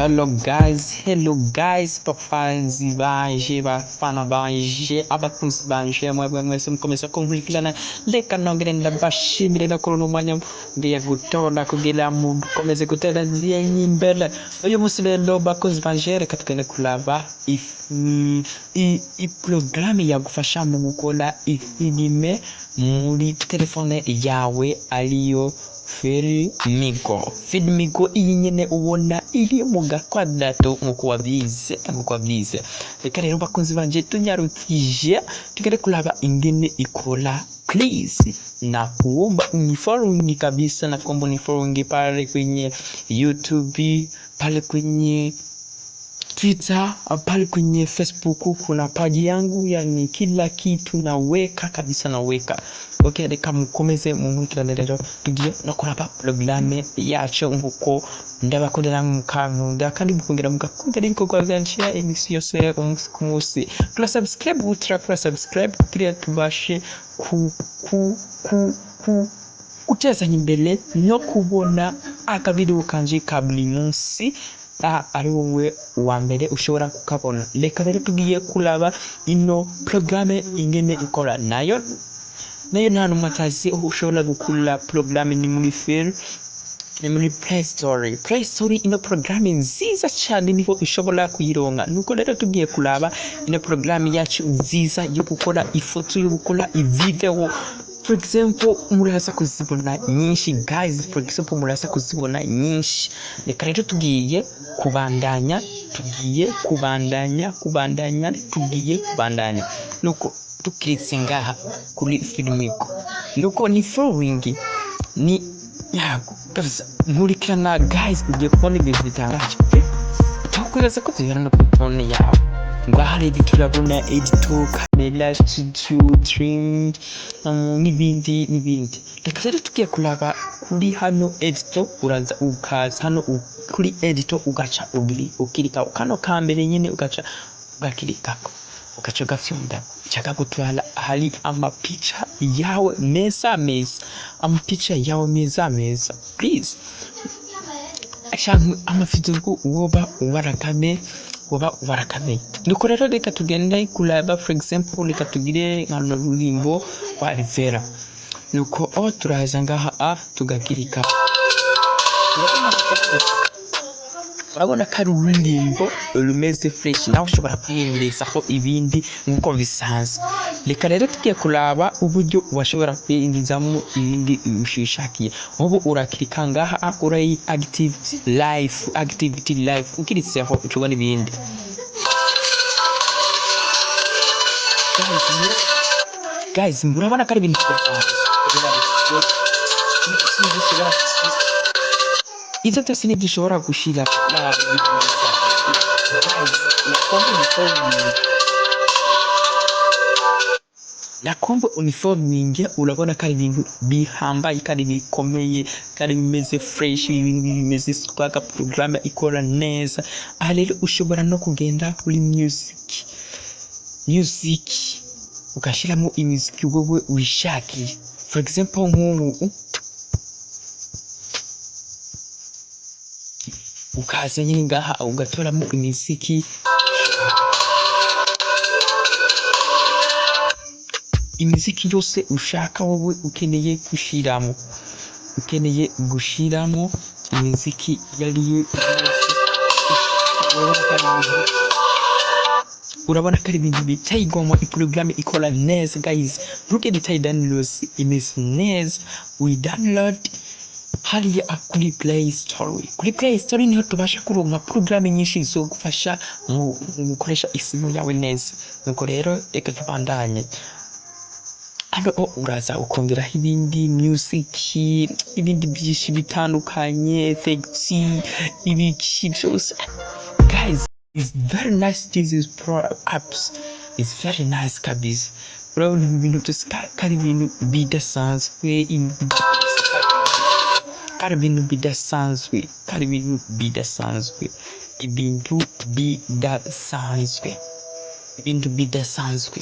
Hello guys, bafanzi banje, bafana banje, abakunzi banje, mwebwe mwese mukomeza kumvikana, reka nongere ndabashimire no kuri umwanya ngiye gutora kugira mukomeze gutera nziye imbere. Uyu munsi rero bakunzi banje, reka tugende kuraba porogaramu yagufasha mu gukora ifilime muri telefone yawe ariyo Filmigo iyi nyene ubona iri mu gakwadrato nkuko wabyize. Reka rero bakunzi banje tunyarukije tugere kuraba ingene ikora. Please nakuomba unifollow kabisa, nakuomba unifollow pale kwenye YouTube, pale kwenye Twitter, pale kwenye Facebook kuna page yangu, yani kila kitu naweka kabisa, naweka. Okay, reka mukomeze mumwikirane rero tugiye no kuraba programme yacu nkuko ndabakundira mukankunda kandi mukongera mugakunda ibikorwa byanje imisi yose umunsi ku munsi. Subscribe kugira tubashe gutezanya imbere no kubona akavideo kanje ka buri munsi ari wowe wa mbere ushobora kukabona. Reka rero tugiye kuraba ino programme ingene ikora. Nayo nta numwe atazi ushobora gukura programme ni muri Play Store. Ino programme nziza cyane niho ushobora kuyironka. Nuko rero tugiye kuraba ino programme yacu nziza yo gukora ifoto, yo gukora ivideo. For example, muraza kuzibona nyinshi guys, Reka rero tugiye kubandanya. Nuko tukiritse ngaha kuri Filmigo. Nuko ni following ni yago kabisa, nkurikirana guys, ugiye kubona ibintu bitangaje. Tukwiraza ko tubona no phone yawe. Ngaha rero turabona editor, camera, studio, trim, n'ibindi. Reka rero tugiye kuraba kuri hano editor, uraza ukaza hano kuri editor ugaca ukirika kano kambere nyine ugaca ugakirikako ugaca ugafyonda chaka gutwala hari amapicha yawe meza, please ashaka amafidugu woba warakame. Nuko rero reka tugende kuraba. For example, reka tugire nka rurimbo wa Rivera. Nuko turaza ngaha tugakirika. Urabona ko ari ururimbo rumeze fresh, nawe ushobora kwiyinjizaho ibindi nkuko bisanzwe. Reka rero tugiye kuraba uburyo washobora kwiyinjizamo ibindi ushishakiye. Ubu urakirika ngaha urayi activity live ukiritseho ucubona ibindi. Guys, murabona ko ari ibintu izo byose nibyo ushobora gushira nakumva uniforming. Urabona ko ari ibintu bihambaye kandi bikomeye kandi bimeze fresh, ibintu bimeze swaka. Programme ikora neza. Aha rero ushobora no kugenda kuri music ugashiramo imiziki wowe wishakiye. For example, nk'ubu ukaza nyine ngaha ugatoramo imiziki yose ushaka wowe ukeneye gushiramo imiziki yariye. Urabona ko ari ibintu biteye igomwa. Programme ikora neza guys. Look at the downloads, imeze neza. We download hariya kuri Play Store niho tubasha kuronka programme nyinshi zo gufasha mu gukoresha isimu yawe neza. Nuko rero reka tubandanye. Hano uraza ukongeraho ibindi music, ibindi byinshi bitandukanye, effects, ibiki byose. Guys, it's very nice. This apps is very nice kabisa. Urabona ibintu byose kari ibintu bidasanzwe, ibintu bidasanzwe.